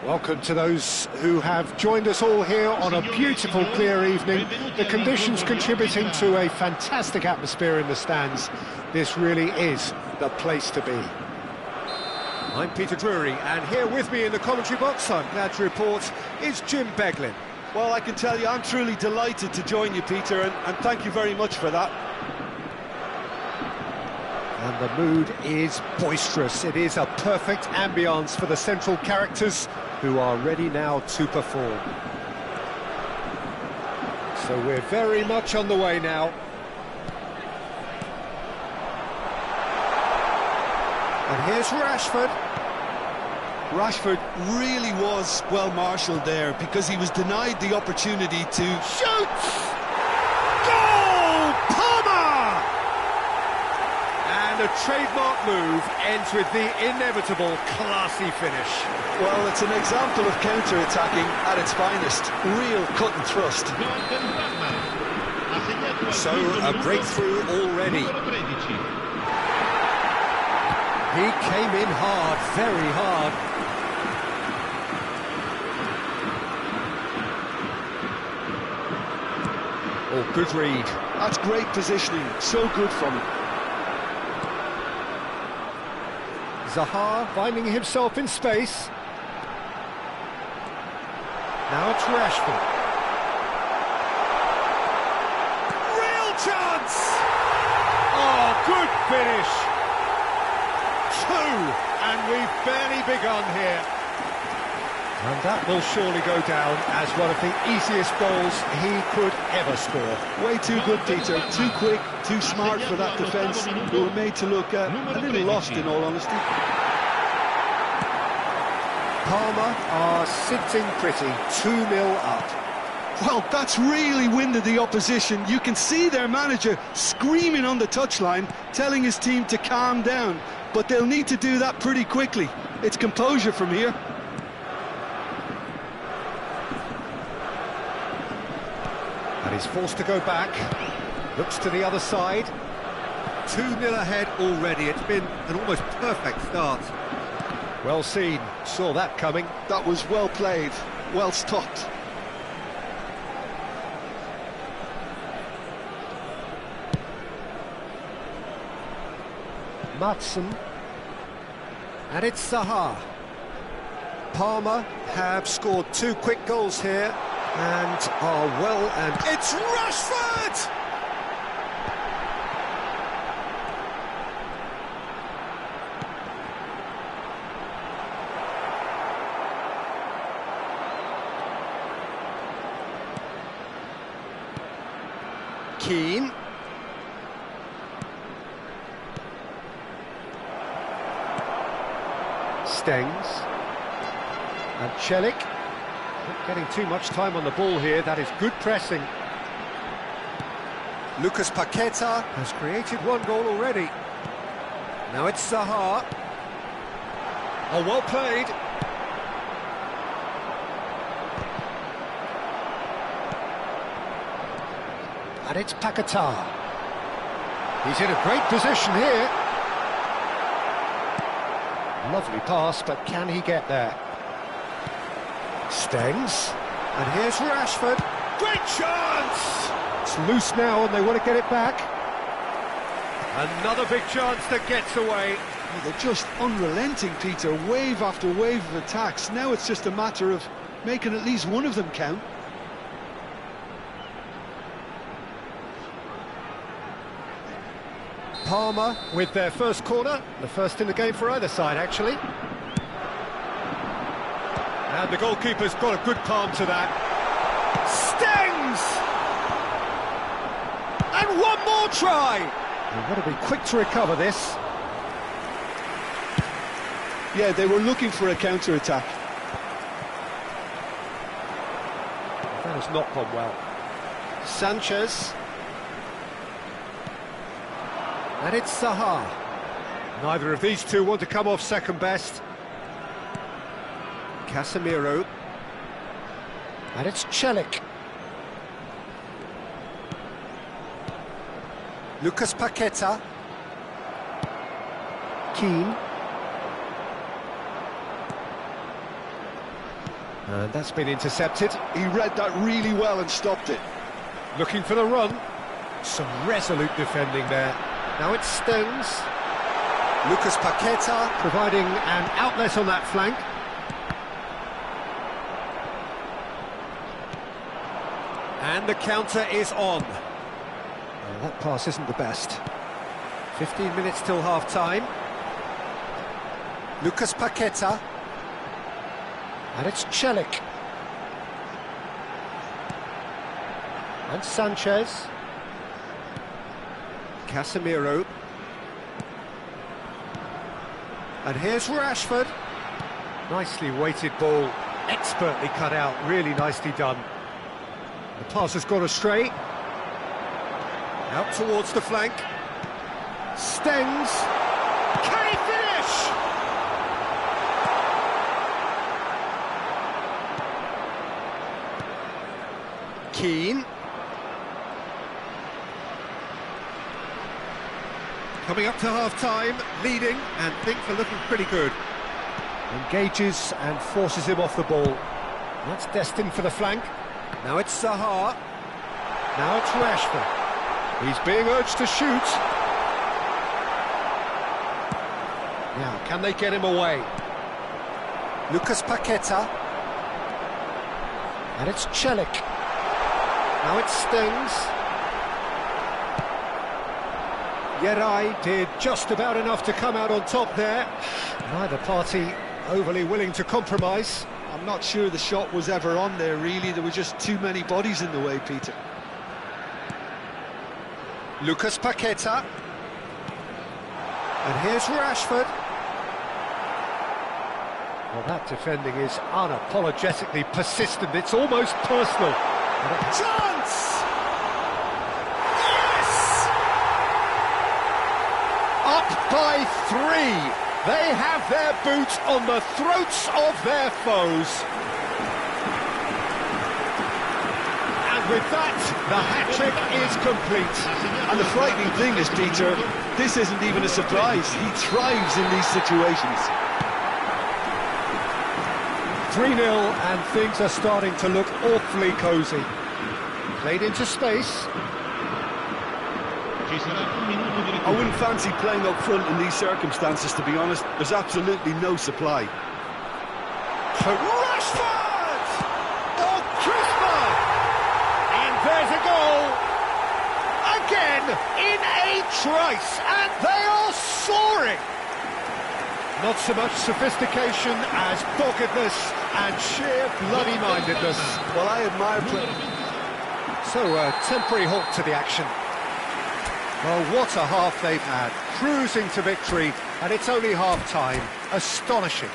Welcome to those who have joined us all here on a beautiful, clear evening. The conditions contributing to a fantastic atmosphere in the stands. This really is the place to be. I'm Peter Drury, and here with me in the commentary box, I'm glad to report, is Jim Beglin. Well, I can tell you, I'm truly delighted to join you, Peter, and thank you very much for that. And the mood is boisterous. It is a perfect ambience for the central characters who are ready now to perform. So we're very much on the way now. And here's Rashford. Rashford really was well marshalled there because he was denied the opportunity to... Shoots! Goal! Parma! And a trademark move ends with the inevitable classy finish. Well, it's an example of counter-attacking at its finest. Real cut and thrust. So, a breakthrough already. He came in hard, very hard. Oh, good read. That's great positioning, so good from him. Zaha finding himself in space. Now it's Rashford. Real chance! Oh, good finish! Two, and we've barely begun here. And that will surely go down as one of the easiest goals he could ever score. Way too good, Peter. Too quick, too smart for that defence, who were made to look a little lost, in all honesty. Parma are sitting pretty, 2-0 up. Well, that's really winded the opposition. You can see their manager screaming on the touchline, telling his team to calm down. But they'll need to do that pretty quickly. It's composure from here. And he's forced to go back. Looks to the other side. 2-0 ahead already. It's been an almost perfect start. Well seen. Saw that coming. That was well played. Well stopped. Matson. And it's Zaha. Parma have scored 2 quick goals here and are well, and it's Rashford! Keane. Stengs. And Celik. Not getting too much time on the ball here. That is good pressing. Lucas Paqueta has created 1 goal already. Now it's Zaha. Oh, well played. And it's Paqueta. He's in a great position here. Lovely pass, but can he get there? Stengs. And here's Rashford. Great chance! It's loose now and they want to get it back. Another big chance that gets away. Well, they're just unrelenting, Peter. Wave after wave of attacks. Now it's just a matter of making at least one of them count. Parma with their first corner, the first in the game for either side, actually. And the goalkeeper's got a good palm to that. Stengs! And 1 more try! They've got to be quick to recover this. Yeah, they were looking for a counter-attack. That has not gone well. Sanchez. And it's Zaha. Neither of these two want to come off second best. Casemiro. And it's Celik. Lucas Paqueta. Keane. And that's been intercepted. He read that really well and stopped it. Looking for the run. Some resolute defending there. Now it Stones. Lucas Paqueta providing an outlet on that flank. And the counter is on. Well, that pass isn't the best. 15 minutes till half-time. Lucas Paqueta. And it's Celik. And Sanchez. Casemiro. And here's Rashford. Nicely weighted ball, expertly cut out, really nicely done. The pass has gone astray. Out towards the flank. Stengs. Can he finish? Keane. Coming up to half-time, leading, and things are looking pretty good. Engages and forces him off the ball. That's destined for the flank. Now it's Zaha. Now it's Rashford. He's being urged to shoot. Now, can they get him away? Lucas Paqueta. And it's Celik. Now it Stengs. Yerai did just about enough to come out on top there. Neither party overly willing to compromise. I'm not sure the shot was ever on there, really. There were just too many bodies in the way, Peter. Lucas Paqueta. And here's Rashford. Well, that defending is unapologetically persistent. It's almost personal. Chance! Up by 3. They have their boots on the throats of their foes. And with that, the hat-trick is complete. And the frightening thing is, Peter, this isn't even a surprise. He thrives in these situations. 3-0, and things are starting to look awfully cosy. Played into space. I wouldn't fancy playing up front in these circumstances, to be honest. There's absolutely no supply. Rashford! Oh, crisper! And there's a goal! Again, in a trice, and they are soaring! Not so much sophistication as doggedness and sheer bloody-mindedness. Well, I admire play. So, a temporary halt to the action. Well, what a half they've had, cruising to victory, and it's only half-time. Astonishing.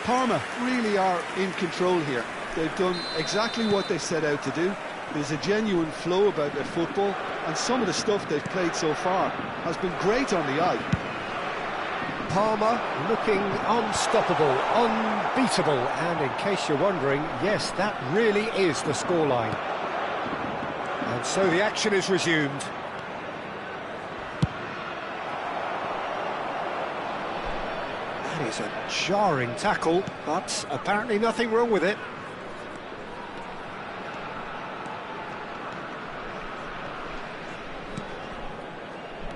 Parma really are in control here. They've done exactly what they set out to do. There's a genuine flow about their football, and some of the stuff they've played so far has been great on the eye. Parma looking unstoppable, unbeatable, and in case you're wondering, yes, that really is the scoreline. And so the action is resumed. That is a jarring tackle, but apparently nothing wrong with it.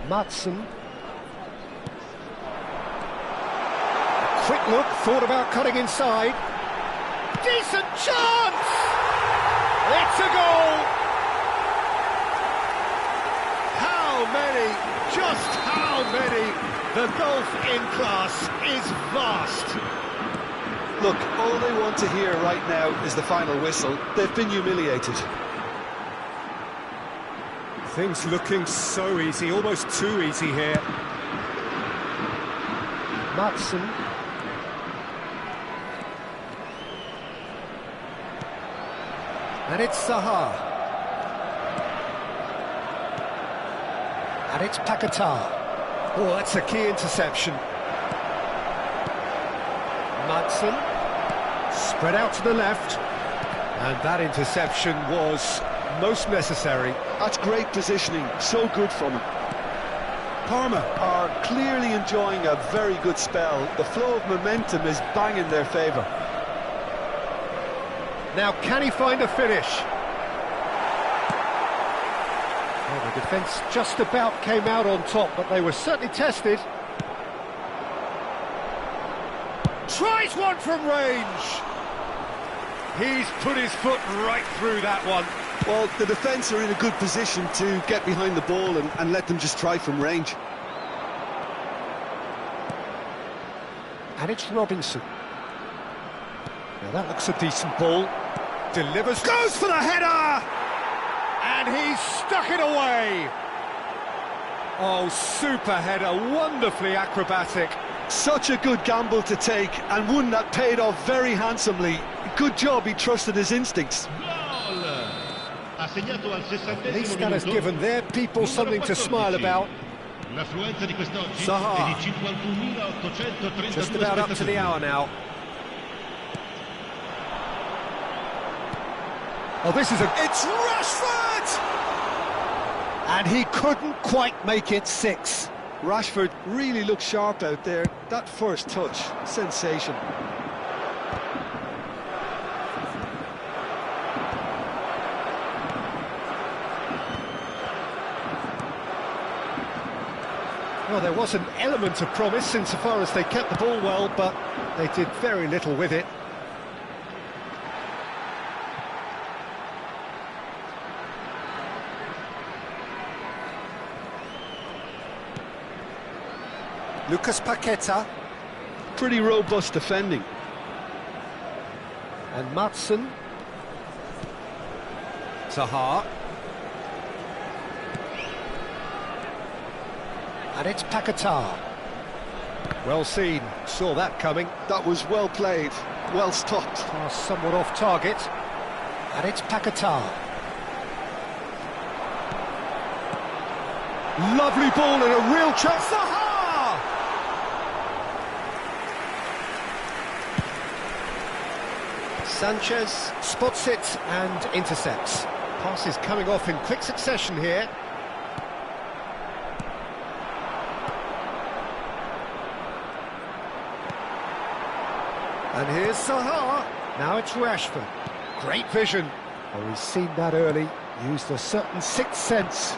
Madsen. Quick look, thought about cutting inside. Decent chance! It's a goal! How many, just how many? The gulf in class is vast. Look, all they want to hear right now is the final whistle. They've been humiliated. Things looking so easy, almost too easy here. Madsen. And it's Zaha. And it's Paqueta. Oh, that's a key interception. Madsen. Spread out to the left. And that interception was most necessary. That's great positioning, so good from him. Parma are clearly enjoying a very good spell. The flow of momentum is bang in their favour. Now, can he find a finish? Well, the defence just about came out on top, but they were certainly tested. Tries one from range. He's put his foot right through that one. Well, the defence are in a good position to get behind the ball and let them just try from range. And it's Robinson. Now that looks a decent ball. Delivers, goes for the header! And he's stuck it away! Oh, super header, wonderfully acrobatic. Such a good gamble to take, and one that paid off very handsomely. Good job, he trusted his instincts. At least that has given their people something to smile about. Zaha. Just about up to the hour now. Oh, this is it's Rashford! And he couldn't quite make it 6. Rashford really looked sharp out there. That first touch, sensation. Well, there was an element of promise insofar as they kept the ball well, but they did very little with it. Lucas Paqueta. Pretty robust defending. And Matson. Zaha. And it's Paqueta. Well seen, saw that coming. That was well played, well stopped. Somewhat off target. And it's Paqueta. Lovely ball and a real chance. Zaha! Sanchez spots it and intercepts. Pass is coming off in quick succession here. And here's Zaha. Now it's Rashford. Great vision. Oh, he's seen that early. Used a certain sixth sense.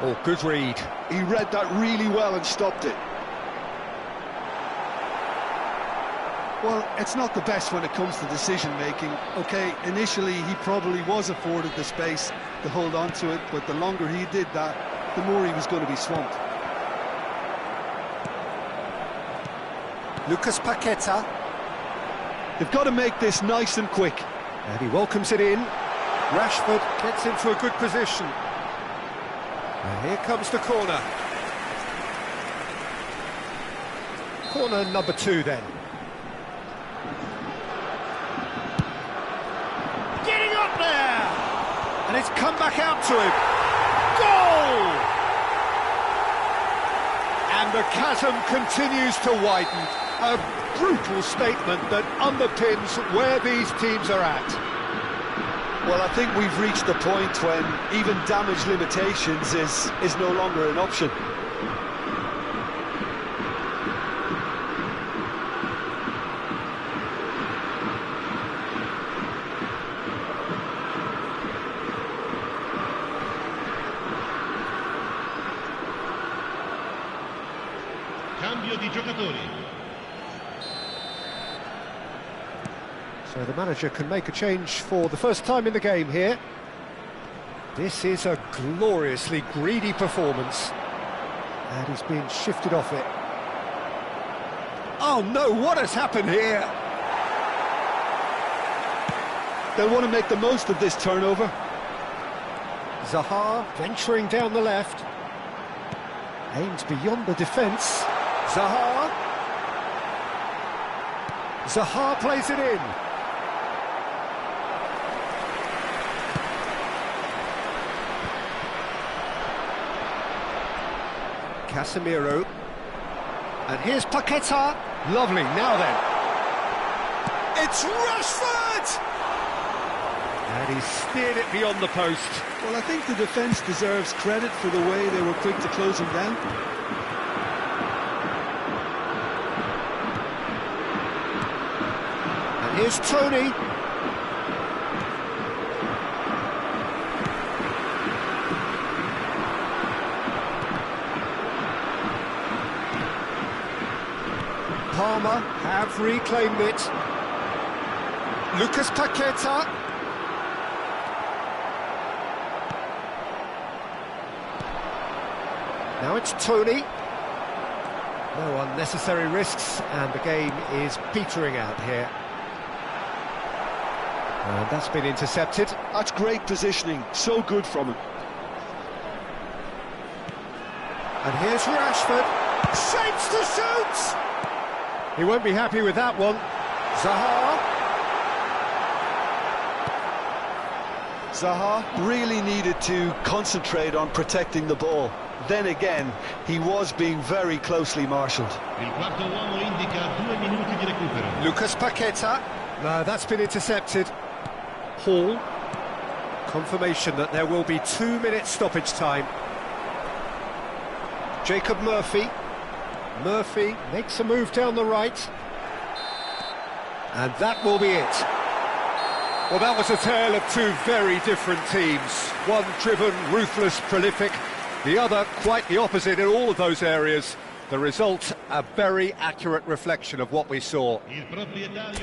Oh, good read. He read that really well and stopped it. Well, it's not the best when it comes to decision-making. OK, initially he probably was afforded the space to hold on to it, but the longer he did that, the more he was going to be swamped. Lucas Paqueta. They've got to make this nice and quick. And he welcomes it in. Rashford gets into a good position. And here comes the corner. Corner number 2 then. Getting up there! And it's come back out to him. Goal! And the chasm continues to widen. A brutal statement that underpins where these teams are at. Well, I think we've reached the point when even damage limitations is no longer an option. Cambio di giocatori. So the manager can make a change for the first time in the game here. This is a gloriously greedy performance. And he's being shifted off it. Oh no, what has happened here? They'll want to make the most of this turnover. Zaha venturing down the left. Aims beyond the defence. Zaha. Zaha plays it in. Casemiro. And here's Paqueta. Lovely, now then. It's Rashford! And he steered it beyond the post. Well, I think the defence deserves credit for the way they were quick to close him down. And here's Tony. have reclaimed it. Lucas Paqueta. Now it's Tony. No unnecessary risks, and the game is petering out here. And that's been intercepted. That's great positioning, so good from him. And here's Rashford. Shapes to shoot! He won't be happy with that one. Zaha really needed to concentrate on protecting the ball. Then again, he was being very closely marshalled. Il quarto uomo indica 2 minuti di recupero. Lucas Paqueta. No, that's been intercepted. Hall. Confirmation that there will be 2 minutes stoppage time. Jacob Murphy. Murphy makes a move down the right. And that will be it. Well, that was a tale of two very different teams. One driven, ruthless, prolific. The other quite the opposite in all of those areas. The result, a very accurate reflection of what we saw.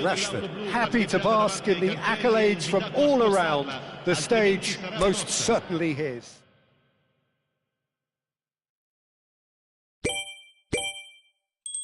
Rashford, happy to bask in the accolades from all around. The stage most certainly his.